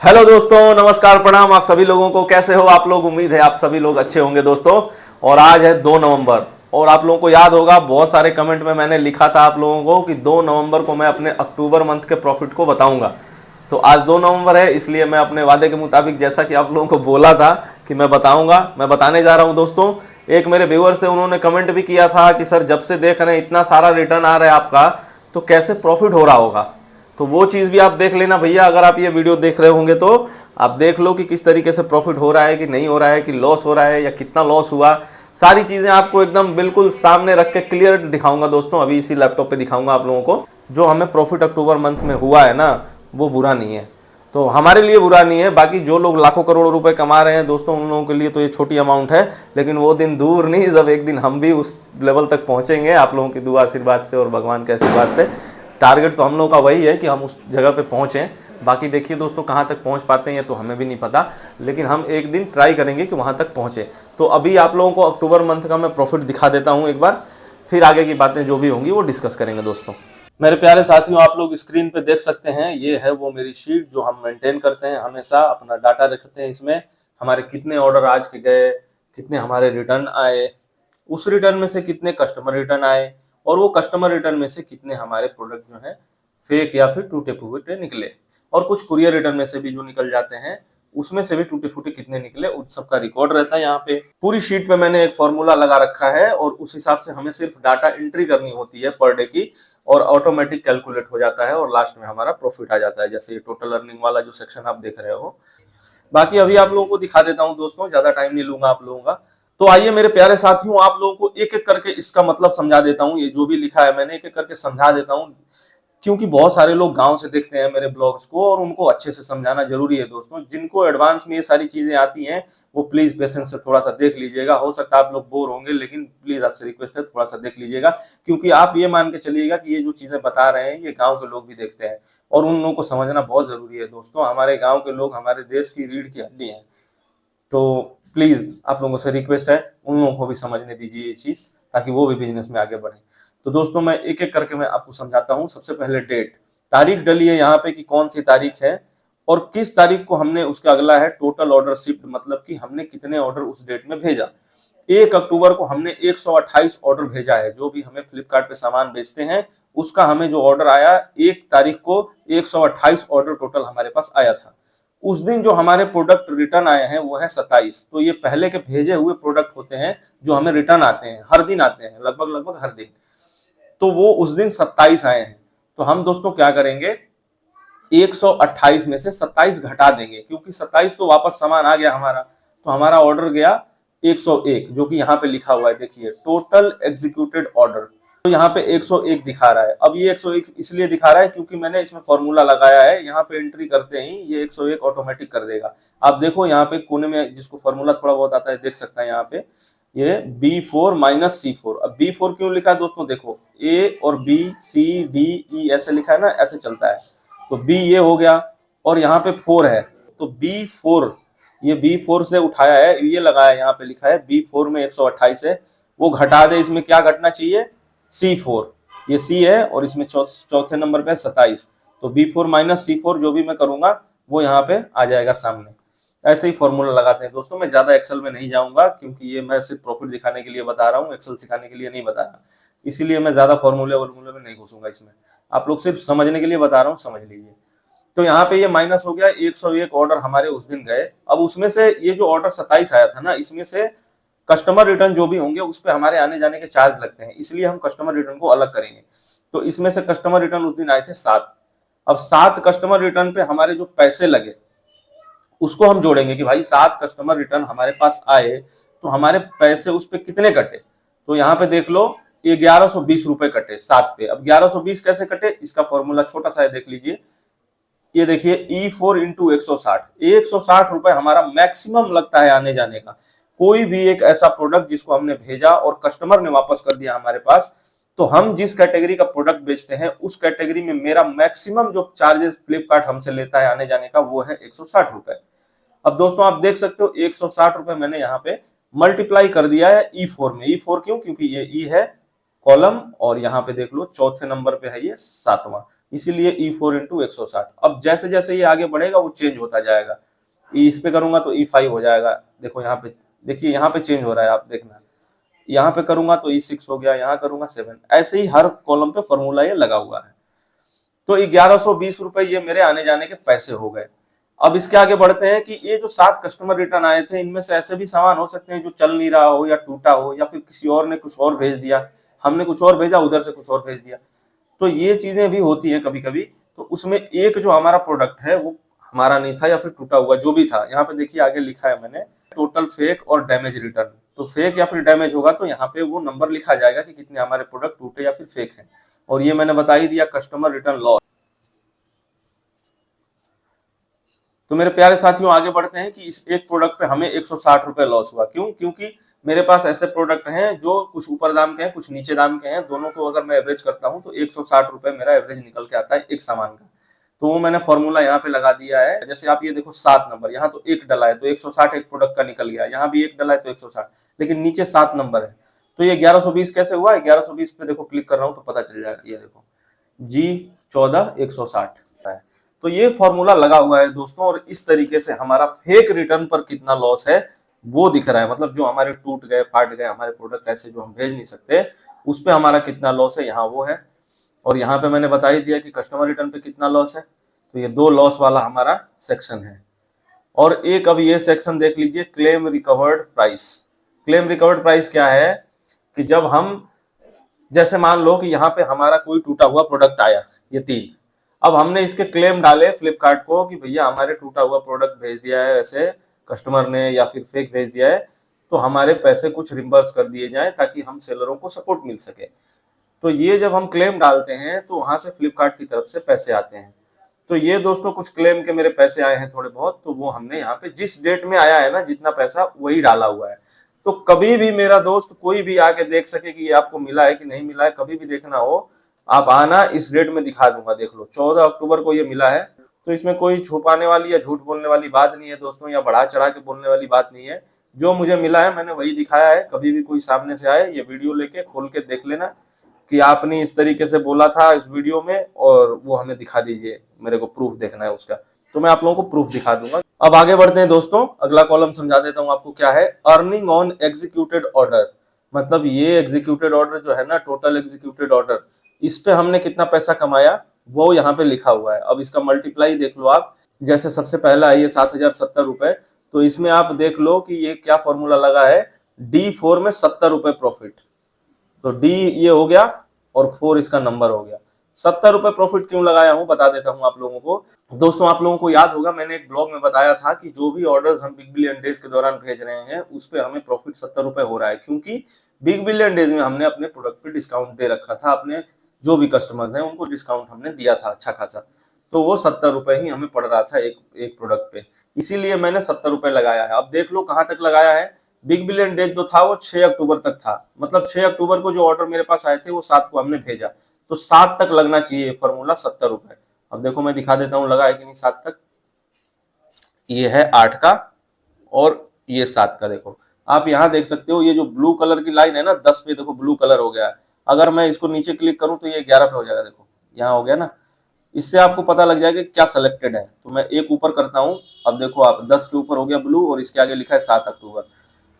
Hello दोस्तों, नमस्कार, प्रणाम। आप सभी लोगों को कैसे हो आप लोग। उम्मीद है आप सभी लोग अच्छे होंगे दोस्तों। और आज है 2 नवंबर और आप लोगों को याद होगा बहुत सारे कमेंट में मैंने लिखा था आप लोगों को कि 2 नवंबर को मैं अपने अक्टूबर मंथ के प्रॉफिट को बताऊंगा। तो आज 2 नवंबर है, इसलिए मैं अपने वादे के मुताबिक जैसा कि आप लोगों को बोला था कि मैं बताऊंगा, मैं बताने जा रहा हूं दोस्तों। एक मेरे व्यूअर्स थे, उन्होंने कमेंट भी किया था कि सर जब से देख रहे हैं इतना सारा रिटर्न आ रहा है आपका, तो कैसे प्रॉफिट हो रहा होगा। तो वो चीज़ भी आप देख लेना भैया। अगर आप ये वीडियो देख रहे होंगे तो आप देख लो कि किस तरीके से प्रॉफिट हो रहा है कि नहीं हो रहा है, कि लॉस हो रहा है या कितना लॉस हुआ। सारी चीज़ें आपको एकदम बिल्कुल सामने रख के क्लियर दिखाऊंगा दोस्तों। अभी इसी लैपटॉप पे दिखाऊंगा आप लोगों को। जो हमें प्रॉफिट अक्टूबर मंथ में हुआ है ना, वो बुरा नहीं है। तो हमारे लिए बुरा नहीं है, बाकी जो लोग लाखों करोड़ों रुपए कमा रहे हैं दोस्तों, उन लोगों के लिए तो ये छोटी अमाउंट है। लेकिन वो दिन दूर नहीं जब एक दिन हम भी उस लेवल तक पहुंचेंगे आप लोगों की दुआ आशीर्वाद से और भगवान के आशीर्वाद से। टारगेट तो हम लोगों का वही है कि हम उस जगह पे पहुंचें। बाकी देखिए दोस्तों, कहाँ तक पहुंच पाते हैं तो हमें भी नहीं पता, लेकिन हम एक दिन ट्राई करेंगे कि वहां तक पहुंचे। तो अभी आप लोगों को अक्टूबर मंथ का मैं प्रॉफिट दिखा देता हूं एक बार, फिर आगे की बातें जो भी होंगी वो डिस्कस करेंगे दोस्तों। मेरे प्यारे साथियों, आप लोग स्क्रीन पे देख सकते हैं, ये है वो मेरी शीट जो हम मेंटेन करते हैं। हमेशा अपना डाटा रखते हैं इसमें। हमारे कितने ऑर्डर आज के गए, कितने हमारे रिटर्न आए, उस रिटर्न में से कितने कस्टमर रिटर्न आए, और वो कस्टमर रिटर्न में से कितने हमारे प्रोडक्ट जो है फेक या फिर टूटे फूटे निकले, और कुछ कुरियर रिटर्न में से भी जो निकल जाते हैं उसमें से भी टूटे फूटे कितने निकले, उन सबका रिकॉर्ड रहता है। यहाँ पे पूरी शीट पे मैंने एक फॉर्मूला लगा रखा है और उस हिसाब से हमें सिर्फ डाटा एंट्री करनी होती है पर डे की, और ऑटोमेटिक कैलकुलेट हो जाता है और लास्ट में हमारा प्रॉफिट आ जाता है। जैसे ये टोटल अर्निंग वाला जो सेक्शन आप देख रहे हो। बाकी अभी आप लोगों को दिखा देता हूँ दोस्तों, ज्यादा टाइम नहीं लूंगा आप लोगों का। तो आइए मेरे प्यारे साथियों, आप लोगों को एक एक करके इसका मतलब समझा देता हूँ। ये जो भी लिखा है मैंने एक एक करके समझा देता हूँ, क्योंकि बहुत सारे लोग गांव से देखते हैं मेरे ब्लॉग्स को और उनको अच्छे से समझाना जरूरी है दोस्तों। जिनको एडवांस में ये सारी चीजें आती हैं वो प्लीज पेशेंस से थोड़ा सा देख लीजिएगा। हो सकता है आप लोग बोर होंगे, लेकिन प्लीज आपसे रिक्वेस्ट है थोड़ा सा देख लीजिएगा, क्योंकि आप ये मान के चलिएगा कि ये जो चीजें बता रहे हैं ये गाँव के लोग भी देखते हैं और उन लोगों को समझना बहुत जरूरी है दोस्तों। हमारे गाँव के लोग हमारे देश की रीढ़ की हड्डी है। तो प्लीज आप लोगों से रिक्वेस्ट है, उन लोगों को भी समझने दीजिए ये चीज, ताकि वो भी बिजनेस में आगे बढ़े। तो दोस्तों मैं एक एक करके मैं आपको समझाता हूँ। सबसे पहले डेट, तारीख डली है यहाँ पे कि कौन सी तारीख है और किस तारीख को हमने, उसका अगला है टोटल ऑर्डर शिफ्ट, मतलब कि हमने कितने ऑर्डर उस डेट में भेजा। 1 अक्टूबर को हमने 128 ऑर्डर भेजा है। जो भी हमें फ्लिपकार्ट पे सामान बेचते हैं उसका हमें जो ऑर्डर आया 1 तारीख को 128 ऑर्डर टोटल हमारे पास आया था। उस दिन जो हमारे प्रोडक्ट रिटर्न आए हैं वो है 27। तो ये पहले के भेजे हुए प्रोडक्ट होते हैं जो हमें रिटर्न आते हैं, हर दिन आते हैं, लगभग लगभग हर दिन। तो वो उस दिन 27 आए हैं। तो हम दोस्तों क्या करेंगे, 128 में से 27 घटा देंगे, क्योंकि 27 तो वापस सामान आ गया हमारा। तो हमारा ऑर्डर गया 101, जो कि यहाँ पे लिखा हुआ है, देखिए टोटल एग्जीक्यूटेड ऑर्डर। तो यहाँ पे 101 दिखा रहा है। अब ये 101 इसलिए दिखा रहा है क्योंकि मैंने इसमें फॉर्मूला लगाया है। यहाँ पे एंट्री करते ही ये 101 ऑटोमेटिक कर देगा। आप देखो यहाँ पे कोने में जिसको फॉर्मूला थोड़ा बहुत आता है देख सकता है, यहाँ पे ये B4 माइनस C4। अब B4 क्यों लिखा है दोस्तों, देखो A और B C D E ऐसे लिखा है ना, ऐसे चलता है। तो B ये हो गया और यहाँ पे 4 है, तो B4, ये B4 से उठाया है, ये लगाया, यहाँ पे लिखा है B4 में 128 है, वो घटा दे। इसमें क्या घटना चाहिए, C4, ये C है और इसमें चौथे नंबर पे 27। तो B4 माइनस C4 जो भी मैं करूंगा वो यहाँ पे आ जाएगा सामने। ऐसे ही फॉर्मूला लगाते हैं दोस्तों। मैं ज्यादा एक्सेल में नहीं जाऊंगा, क्योंकि ये मैं सिर्फ प्रॉफिट दिखाने के लिए बता रहा हूँ, एक्सेल सिखाने के लिए नहीं बता रहा। इसीलिए मैं ज्यादा फॉर्मूले वॉर्मूले में नहीं घुसूंगा इसमें। आप लोग सिर्फ समझने के लिए बता रहा हूँ, समझ लीजिए। तो यहाँ पे ये माइनस हो गया, 101 ऑर्डर हमारे उस दिन गए। अब उसमें से ये जो ऑर्डर 27 आया था ना, इसमें से कस्टमर रिटर्न जो भी होंगे उस पर हमारे आने जाने के चार्ज लगते हैं, इसलिए हम कस्टमर रिटर्न को अलग करेंगे। तो इसमें से कस्टमर रिटर्न उस दिन आए थे 7। अब 7 कस्टमर रिटर्न पे हमारे जो पैसे लगे उसको हम जोड़ेंगे कि भाई 7 कस्टमर रिटर्न हमारे पास आए तो हमारे पैसे उस पे कितने कटे। तो यहाँ पे देख लो, ये 1120 रुपए कटे 7 पे। अब 1120 कैसे कटे, इसका फॉर्मूला छोटा सा है, देख लीजिए। ये देखिए E4 इंटू 160, 160 रुपए हमारा मैक्सिमम लगता है आने जाने का। कोई भी एक ऐसा प्रोडक्ट जिसको हमने भेजा और कस्टमर ने वापस कर दिया हमारे पास, तो हम जिस कैटेगरी का प्रोडक्ट बेचते हैं उस कैटेगरी में मेरा मैक्सिमम जो चार्जेस फ्लिपकार्ट हमसे लेता है आने जाने का वो है 160 रुपए। अब दोस्तों आप देख सकते हो 160 रुपए मैंने यहाँ पे मल्टीप्लाई कर दिया है E4 में। E4 क्यों, क्योंकि ये E है कॉलम और यहाँ पे देख लो चौथे नंबर पे है ये 7वां। इसीलिए E4 इंटू 160। अब जैसे जैसे ये आगे बढ़ेगा वो चेंज होता जाएगा। इस पे करूंगा तो E5 हो जाएगा, देखो यहाँ पे, देखिए यहाँ पे चेंज हो रहा है, आप देखना। यहाँ पे करूंगा तो E6 हो गया, यहाँ करूंगा 7, ऐसे ही हर कॉलम पे फॉर्मूला ये लगा हुआ है। तो 1120 रुपए ये मेरे आने जाने के पैसे हो गए। अब इसके आगे बढ़ते हैं कि ये जो 7 कस्टमर रिटर्न आए थे, इनमें से ऐसे भी सामान हो सकते हैं जो चल नहीं रहा हो या टूटा हो, या फिर किसी और ने कुछ और भेज दिया, हमने कुछ और भेजा, उधर से कुछ और भेज दिया। तो ये चीजें भी होती हैं कभी कभी। तो उसमें एक जो हमारा प्रोडक्ट है वो हमारा नहीं था, या फिर टूटा हुआ जो भी था। यहाँ पे देखिए आगे लिखा है मैंने, टोटल फेक और डैमेज रिटर्न। तो फेक या फिर डैमेज होगा तो यहाँ पे वो नंबर लिखा जाएगा कि कितने हमारे प्रोडक्ट टूटे या फिर फेक है। और ये मैंने बता ही दिया कस्टमर रिटर्न लॉस। तो मेरे प्यारे साथियों आगे बढ़ते हैं कि इस एक प्रोडक्ट पे हमें 160 रुपए लॉस हुआ। क्यों? क्योंकि मेरे पास ऐसे प्रोडक्ट हैं जो कुछ ऊपर दाम के हैं, कुछ नीचे दाम के हैं। दोनों को अगर मैं एवरेज करता हूं तो 160 रुपए मेरा एवरेज निकल के आता है एक सामान का। तो वो मैंने फॉर्मूला यहाँ पे लगा दिया है। जैसे आप ये देखो 7 नंबर, यहाँ तो एक डला है तो 160 एक प्रोडक्ट का निकल गया, यहाँ भी एक डला है तो 160, लेकिन नीचे 7 नंबर है। तो ये 1120 कैसे हुआ? 1120 पे देखो क्लिक कर रहा हूँ तो पता चल जाएगा। ये देखो G14 160 है। तो ये फॉर्मूला लगा हुआ है दोस्तों, और इस तरीके से हमारा फेक रिटर्न पर कितना लॉस है वो दिख रहा है। मतलब जो हमारे टूट गए, फाट गए हमारे प्रोडक्ट, ऐसे जो हम भेज नहीं सकते, उस पे हमारा कितना लॉस है, यहाँ वो है। और यहाँ पे मैंने बता ही दिया कि कस्टमर रिटर्न पे कितना लॉस है। तो ये दो लॉस वाला हमारा सेक्शन है। और एक अब ये सेक्शन देख लीजिए, claim recovered price. Claim recovered price क्या है कि जब हम, जैसे मान लो कि यहाँ पे हमारा कोई टूटा हुआ प्रोडक्ट आया, ये 3, अब हमने इसके क्लेम डाले फ्लिपकार्ट को कि भैया हमारे टूटा हुआ प्रोडक्ट भेज दिया है ऐसे कस्टमर ने, या फिर फेक भेज दिया है, तो हमारे पैसे कुछ रिम्बर्स कर दिए जाए ताकि हम सेलरों को सपोर्ट मिल सके। तो ये जब हम क्लेम डालते हैं तो वहां से फ्लिपकार्ट की तरफ से पैसे आते हैं। तो ये दोस्तों कुछ क्लेम के मेरे पैसे आए हैं थोड़े बहुत, तो वो हमने यहाँ पे जिस डेट में आया है ना, जितना पैसा वही डाला हुआ है। तो कभी भी मेरा दोस्त कोई भी आके देख सके कि ये आपको मिला है कि नहीं मिला है, कभी भी देखना हो आप आना, इस डेट में दिखा दूंगा। देख लो 14 अक्टूबर को ये मिला है। तो इसमें कोई छुपाने वाली या झूठ बोलने वाली बात नहीं है दोस्तों, या बढ़ा चढ़ा के बोलने वाली बात नहीं है। जो मुझे मिला है मैंने वही दिखाया है। कभी भी कोई सामने से आए, ये वीडियो लेके खोल के देख लेना कि आपने इस तरीके से बोला था इस वीडियो में, और वो हमें दिखा दीजिए, मेरे को प्रूफ देखना है उसका। तो मैं आप लोगों को प्रूफ दिखा दूंगा। अब आगे बढ़ते हैं दोस्तों, अगला कॉलम समझा देता हूं आपको क्या है। अर्निंग ऑन एग्जीक्यूटेड ऑर्डर, मतलब ये एग्जीक्यूटेड ऑर्डर जो है ना, टोटल एग्जीक्यूटेड ऑर्डर, इस पे हमने कितना पैसा कमाया वो यहाँ पे लिखा हुआ है। अब इसका मल्टीप्लाई देख लो आप। जैसे सबसे पहला है ये 7070 रुपए, तो इसमें आप देख लो कि ये क्या फॉर्मूला लगा है, D4 में 70 रुपए प्रॉफिट। तो डी ये हो गया और 4 इसका नंबर हो गया। 70 रुपए प्रॉफिट क्यों लगाया हूं बता देता हूं आप लोगों को। दोस्तों आप लोगों को याद होगा मैंने एक ब्लॉग में बताया था कि जो भी ऑर्डर्स हम बिग बिलियन डेज के दौरान भेज रहे हैं उस पे हमें प्रॉफिट 70 रुपए हो रहा है, क्योंकि बिग बिलियन डेज में हमने अपने प्रोडक्ट पे डिस्काउंट दे रखा था। अपने जो भी कस्टमर्स हैं उनको डिस्काउंट हमने दिया था अच्छा खासा। तो वो 70 रुपए ही हमें पड़ रहा था एक एक प्रोडक्ट पे, इसीलिए मैंने 70 रुपए लगाया है। अब देख लो कहां तक लगाया है। बिग बिलियन डेज जो था वो 6 अक्टूबर तक था, मतलब 6 अक्टूबर को जो ऑर्डर मेरे पास आए थे वो 7 को हमने भेजा, तो 7 तक लगना चाहिए फॉर्मूला 70 रुपए। अब देखो मैं दिखा देता हूँ लगा है कि नहीं 7 तक। ये है 8 का और ये 7 का। देखो आप यहाँ देख सकते हो, ये जो ब्लू कलर की लाइन है ना 10 पे, देखो ब्लू कलर हो गया है। अगर मैं इसको नीचे क्लिक करूं तो ये 11 पे हो जाएगा। देखो यहाँ हो गया ना, इससे आपको पता लग जाएगा क्या सिलेक्टेड है। तो मैं एक ऊपर करता हूं। अब देखो आप 10 के ऊपर हो गया ब्लू, और इसके आगे लिखा है 7 अक्टूबर,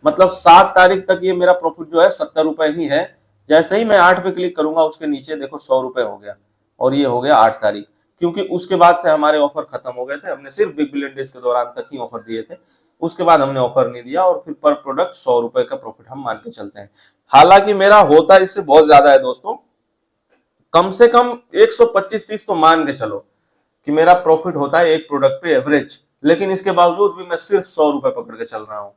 मतलब 7 तारीख तक ये मेरा प्रॉफिट जो है 70 रुपए ही है। जैसे ही मैं 8 पे क्लिक करूंगा उसके नीचे देखो 100 रुपए हो गया, और ये हो गया 8 तारीख, क्योंकि उसके बाद से हमारे ऑफर खत्म हो गए थे। हमने सिर्फ बिग बिलियन डेज के दौरान तक ही ऑफर दिए थे, उसके बाद हमने ऑफर नहीं दिया। और फिर पर प्रोडक्ट 100 रुपए का प्रॉफिट हम मान के चलते हैं। हालांकि मेरा होता इससे बहुत ज्यादा है दोस्तों, कम से कम 125-30 तो मान के चलो कि मेरा प्रॉफिट होता है एक प्रोडक्ट पे एवरेज, लेकिन इसके बावजूद भी मैं सिर्फ 100 रुपए पकड़ के चल रहा हूँ।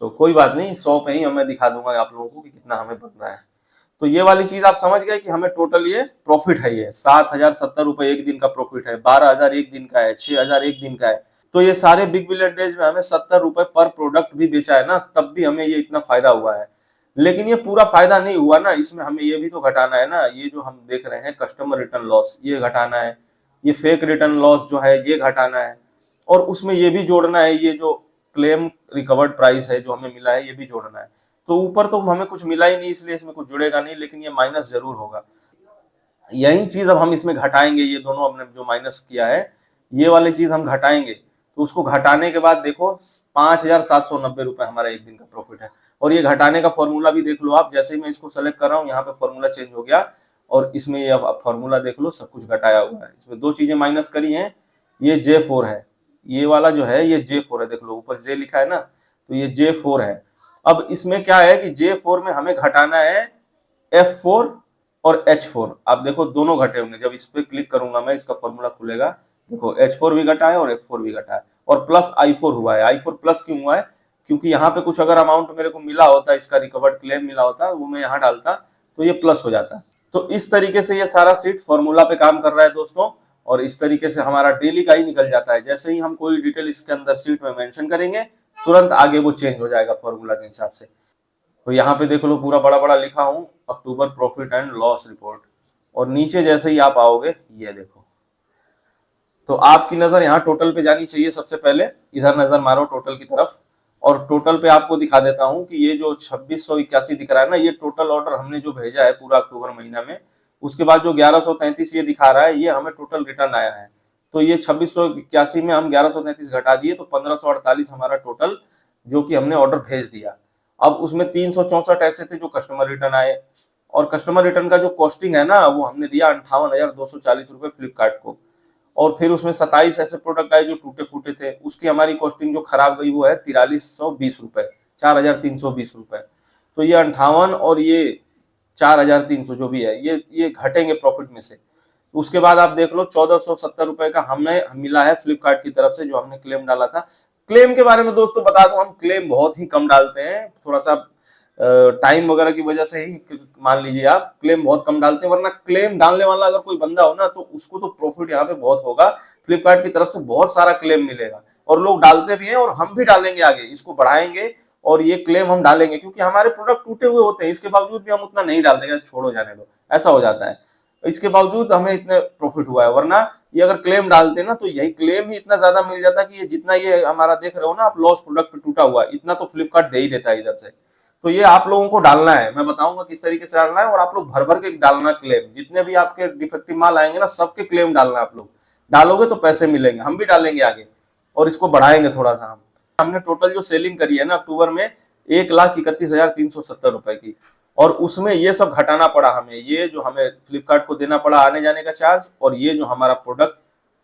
तो कोई बात नहीं, 100 पे ही हमें दिखा दूंगा आप लोगों को कि कितना हमें बनना है। तो ये वाली चीज आप समझ गए कि हमें टोटल ये प्रॉफिट है, ये 7070 रुपए एक दिन का प्रॉफिट है, 12,000 एक दिन का है, 6,000 एक दिन का है। तो ये सारे बिग बिलियन डेज में हमें 70 रुपए पर प्रोडक्ट भी बेचा है ना, तब भी हमें ये इतना फायदा हुआ है। लेकिन ये पूरा फायदा नहीं हुआ ना, इसमें हमें ये भी तो घटाना है ना। ये जो हम देख रहे हैं कस्टमर रिटर्न लॉस, ये घटाना है। ये फेक रिटर्न लॉस जो है ये घटाना है, और उसमें ये भी जोड़ना है, ये जो क्लेम रिकवर्ड प्राइस है जो हमें मिला है ये भी जोड़ना है। तो ऊपर तो हमें कुछ मिला ही नहीं, इसलिए इसमें कुछ जुड़ेगा नहीं, लेकिन ये माइनस जरूर होगा। यही चीज अब हम इसमें घटाएंगे, ये दोनों हमने जो माइनस किया है ये वाली चीज हम घटाएंगे, तो उसको घटाने के बाद देखो 5,790 रुपए हमारा एक दिन का प्रॉफिट है। और ये घटाने का फॉर्मूला भी देख लो आप, जैसे ही मैं इसको सेलेक्ट कर रहा हूँ यहाँ पे फॉर्मूला चेंज हो गया और इसमें ये अब फॉर्मूला देख लो सब कुछ घटाया हुआ है। इसमें दो चीजें माइनस करी हैं, ये J4 है, ये वाला जो है ये J4 है, देख लो ऊपर J लिखा है ना, तो ये J4 है। अब इसमें क्या है कि J4 में हमें घटाना है F4 और H4। आप देखो दोनों घटे होंगे, जब इस पे क्लिक करूंगा मैं इसका फॉर्मूला खुलेगा, देखो H4 भी घटा है और F4 भी घटा है और प्लस I4 हुआ है। I4 प्लस क्यों हुआ है, क्योंकि यहाँ पे कुछ अगर अमाउंट मेरे को मिला होता, इसका रिकवर्ड क्लेम मिला होता, वो मैं यहाँ डालता तो ये प्लस हो जाता। तो इस तरीके से ये सारा सीट फॉर्मूला पे काम कर रहा है दोस्तों, और इस तरीके से हमारा डेली का ही निकल जाता है। जैसे ही हम कोई डिटेल इसके अंदर सीट में मेंशन करेंगे तुरंत आगे वो चेंज हो जाएगा फॉर्मूला के हिसाब से। तो यहाँ पे देख लो पूरा बड़ा बड़ा लिखा हूँ अक्टूबर प्रॉफिट एंड लॉस रिपोर्ट, और नीचे जैसे ही आप आओगे ये देखो, तो आपकी नजर यहाँ टोटल पे जानी चाहिए। सबसे पहले इधर नजर मारो टोटल की तरफ, और टोटल पे आपको दिखा देता हूँ कि ये जो 2681 दिख रहा है ना, ये टोटल ऑर्डर हमने जो भेजा है पूरा अक्टूबर महीना में, उसके बाद जो 1133 ये दिखा रहा है ये हमें टोटल रिटर्न आया है। तो ये 2681 में हम 1133 घटा दिए तो 1548 हमारा टोटल जो कि हमने ऑर्डर भेज दिया। अब उसमें 364 ऐसे थे जो कस्टमर रिटर्न आए, और कस्टमर रिटर्न का जो कॉस्टिंग है ना वो हमने दिया 58,240 रुपए फ्लिपकार्ट को। और फिर उसमें 27 ऐसे प्रोडक्ट आए जो टूटे फूटे थे, उसकी हमारी कॉस्टिंग जो खराब गई वो है 4320 रुपए, 4320 रुपए। तो ये 58 और ये 4300 जो भी है ये घटेंगे प्रॉफिट में से। उसके बाद आप देख लो 1470 रुपए का हमें मिला है फ्लिपकार्ट की तरफ से जो हमने क्लेम डाला था। क्लेम के बारे में दोस्तों बता दूं, हम क्लेम बहुत ही कम डालते हैं, थोड़ा सा टाइम वगैरह की वजह से ही मान लीजिए आप क्लेम बहुत कम डालते हैं, वरना क्लेम डालने वाला अगर कोई बंदा हो ना तो उसको तो प्रॉफिट यहाँ पे बहुत होगा। फ्लिपकार्ट की तरफ से बहुत सारा क्लेम मिलेगा और लोग डालते भी हैं, और हम भी डालेंगे आगे, इसको बढ़ाएंगे और ये क्लेम हम डालेंगे क्योंकि हमारे प्रोडक्ट टूटे हुए होते हैं, इसके बावजूद भी हम उतना नहीं डाल देंगे, छोड़ो जाने दो, ऐसा हो जाता है। इसके बावजूद हमें इतने प्रॉफिट हुआ है, वरना ये अगर क्लेम डालते ना तो यही क्लेम ही इतना ज्यादा मिल जाता कि ये जितना ये हमारा देख रहे हो ना आप लॉस प्रोडक्ट टूटा हुआ, इतना तो फ्लिपकार्ट दे ही देता है इधर से। तो ये आप लोगों को डालना है, मैं बताऊंगा किस तरीके से डालना है, और आप लोग भर भर के डालना क्लेम, जितने भी आपके डिफेक्टिव माल आएंगे ना सबके क्लेम डालना। आप लोग डालोगे तो पैसे मिलेंगे, हम भी डालेंगे आगे और इसको बढ़ाएंगे थोड़ा सा। हमने टोटल जो सेलिंग करी है ना अक्टूबर में 1,31,370 रुपए की, और उसमें ये सब घटाना पड़ा हमें, ये जो हमें फ्लिपकार्ट को देना पड़ा आने जाने का चार्ज, और ये जो हमारा प्रोडक्ट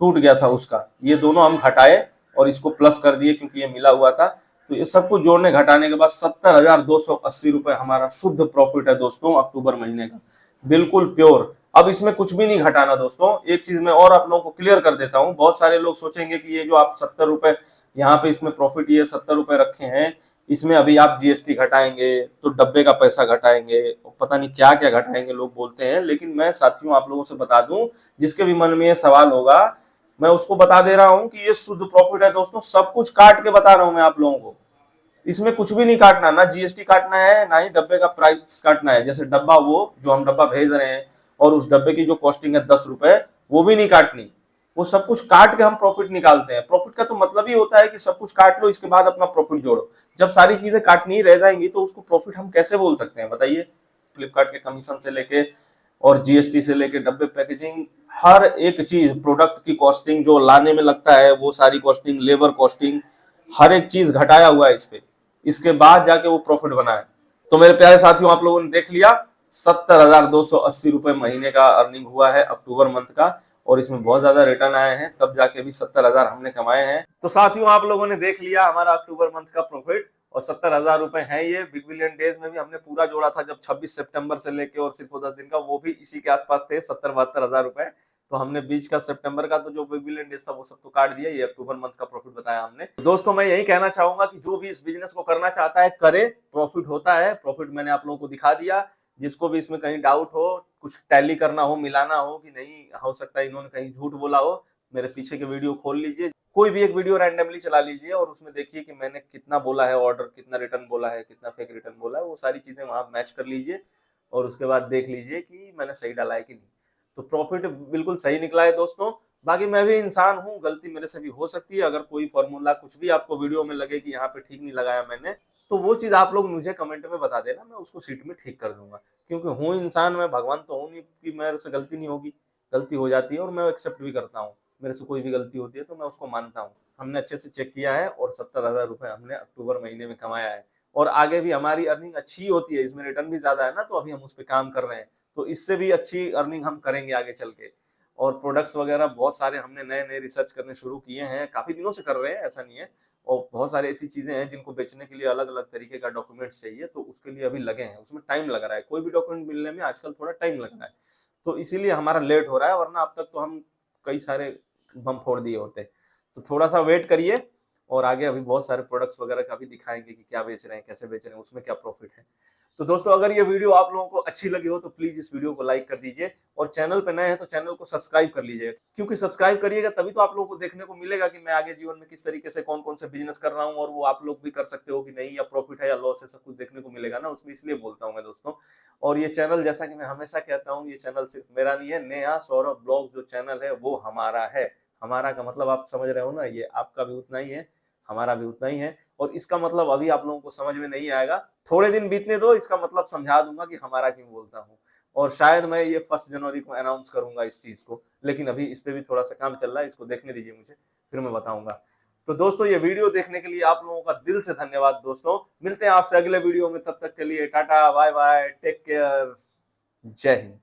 टूट गया था उसका, ये दोनों हम घटाए और इसको प्लस कर दिए क्योंकि ये मिला हुआ था। तो ये सब कुछ जोड़ने घटाने के बाद 70,280 रुपए हमारा शुद्ध प्रॉफिट है दोस्तों अक्टूबर महीने का, बिल्कुल प्योर। अब इसमें कुछ भी नहीं घटाना दोस्तों। एक चीज मैं और आप लोगों को क्लियर कर देता हूं, बहुत सारे लोग सोचेंगे कि ये जो आप 70 रुपए यहाँ पे इसमें प्रॉफिट ये 70 रुपए रखे हैं, इसमें अभी आप जीएसटी घटाएंगे तो डब्बे का पैसा घटाएंगे, पता नहीं क्या क्या घटाएंगे लोग बोलते हैं। लेकिन मैं साथियों आप लोगों से बता दूं, जिसके भी मन में ये सवाल होगा मैं उसको बता दे रहा हूं कि ये शुद्ध प्रॉफिट है दोस्तों, सब कुछ काट के बता रहा हूं मैं आप लोगों को। इसमें कुछ भी नहीं काटना, ना जीएसटी काटना है ना ही डब्बे का प्राइस काटना है। जैसे डब्बा वो जो हम डब्बा भेज रहे हैं और उस डब्बे की जो कॉस्टिंग है 10 रुपए, वो भी नहीं काटनी, वो सब कुछ काट के हम प्रॉफिट निकालते हैं। प्रॉफिट का तो मतलब ही होता है कि सब कुछ काट लो इसके बाद अपना प्रॉफिट जोड़ो। जब सारी चीजें काटनी ही रह जाएंगी तो उसको प्रॉफिट हम कैसे बोल सकते हैं बताइए। फ्लिपकार्ट के कमीशन से लेके और जीएसटी से लेके डब्बे पैकेजिंग, हर एक चीज, प्रोडक्ट की कॉस्टिंग जो लाने में लगता है वो सारी कॉस्टिंग, लेबर कॉस्टिंग, हर एक चीज घटाया हुआ है इस पे, इसके बाद जाके वो प्रॉफिट बना है। तो मेरे प्यारे साथियों आप लोगों ने देख लिया 70,280 रुपए महीने का अर्निंग हुआ है अक्टूबर मंथ का, और इसमें बहुत ज्यादा रिटर्न आए हैं तब जाके भी 70,000 हमने कमाए हैं। तो साथियों आप लोगों ने देख लिया हमारा अक्टूबर मंथ का प्रॉफिट, और 70,000 रुपए है ये। बिग बिलियन डेज में भी हमने पूरा जोड़ा था जब 26 सितंबर से लेके और सिर्फ 10 दिन का, वो भी इसी के आसपास थे 70-72 हजार रुपए। तो हमने बीच का सितंबर का तो जो बिग बिलियन डेज था वो सब तो काट दिया, ये अक्टूबर मंथ का प्रॉफिट बताया हमने। तो दोस्तों मैं यही कहना चाहूंगा कि जो भी इस बिजनेस को करना चाहता है करे, प्रॉफिट होता है। प्रॉफिट मैंने आप लोगों को दिखा दिया। जिसको भी इसमें कहीं डाउट हो, कुछ टैली करना हो, मिलाना हो कि नहीं हो सकता है इन्होंने कहीं झूठ बोला हो, मेरे पीछे के वीडियो खोल लीजिए, कोई भी एक वीडियो रैंडमली चला लीजिए और उसमें देखिए कि मैंने कितना बोला है ऑर्डर, कितना रिटर्न बोला है, कितना फेक रिटर्न बोला है, वो सारी चीजें वहां मैच कर लीजिए और उसके बाद देख लीजिए कि मैंने सही डाला है कि नहीं। तो प्रॉफिट बिल्कुल सही निकला है दोस्तों। बाकी मैं भी इंसान हूँ, गलती मेरे से भी हो सकती है। अगर कोई फॉर्मूला कुछ भी आपको वीडियो में लगे कि यहाँ पे ठीक नहीं लगाया मैंने, तो वो चीज़ आप लोग मुझे कमेंट में बता देना, मैं उसको शीट में ठीक कर दूंगा। क्योंकि हूँ इंसान, मैं भगवान तो हूँ नहीं कि मेरे से गलती नहीं होगी, गलती हो जाती है और मैं एक्सेप्ट भी करता हूँ। मेरे से कोई भी गलती होती है तो मैं उसको मानता हूँ। हमने अच्छे से चेक किया है और 70,000 रुपये हमने अक्टूबर महीने में कमाया है, और आगे भी हमारी अर्निंग अच्छी होती है, इसमें रिटर्न भी ज्यादा है ना, तो अभी हम उस पर काम कर रहे हैं, तो इससे भी अच्छी अर्निंग हम करेंगे आगे चल के। और प्रोडक्ट्स वगैरह बहुत सारे हमने नए नए रिसर्च करने शुरू किए हैं, काफी दिनों से कर रहे हैं, ऐसा नहीं है। और बहुत सारी ऐसी चीजें हैं जिनको बेचने के लिए अलग अलग तरीके का डॉक्यूमेंट्स चाहिए, तो उसके लिए अभी लगे हैं, उसमें टाइम लग रहा है, कोई भी डॉक्यूमेंट मिलने में आजकल थोड़ा टाइम लग रहा है, तो इसीलिए हमारा लेट हो रहा है, वरना अब तक तो हम कई सारे बम फोड़ दिए होते। तो थोड़ा सा वेट करिए, और आगे अभी बहुत सारे प्रोडक्ट्स वगैरह का भी दिखाएंगे कि क्या बेच रहे हैं, कैसे बेच रहे हैं, उसमें क्या प्रॉफिट है। तो दोस्तों, अगर ये वीडियो आप लोगों को अच्छी लगी हो तो प्लीज इस वीडियो को लाइक कर दीजिए, और चैनल पे नए हैं तो चैनल को सब्सक्राइब कर लीजिए, क्योंकि सब्सक्राइब करिएगा तभी तो आप लोगों को देखने को मिलेगा कि मैं आगे जीवन में किस तरीके से कौन कौन से बिजनेस कर रहा हूँ, और वो आप लोग भी कर सकते हो कि नहीं, या प्रॉफिट है या लॉस है, सब कुछ देखने को मिलेगा ना उसमें, इसलिए बोलता हूँ मैं दोस्तों। और ये चैनल, जैसा कि मैं हमेशा कहता हूँ, ये चैनल सिर्फ मेरा नहीं है, नेहा सौरभ ब्लॉग जो चैनल है वो हमारा है। हमारा का मतलब आप समझ रहे हो ना, ये आपका भी उतना ही है, हमारा भी उतना ही है। और इसका मतलब अभी आप लोगों को समझ में नहीं आएगा, थोड़े दिन बीतने दो, इसका मतलब समझा दूंगा कि हमारा क्यों बोलता हूँ। और शायद मैं ये 1 जनवरी को अनाउंस करूंगा इस चीज को, लेकिन अभी इस पे भी थोड़ा सा काम चल रहा है, इसको देखने दीजिए मुझे, फिर मैं बताऊंगा। तो दोस्तों, ये वीडियो देखने के लिए आप लोगों का दिल से धन्यवाद दोस्तों। मिलते हैं आपसे अगले वीडियो में, तब तक के लिए tata bye bye, take care, जय हिंद।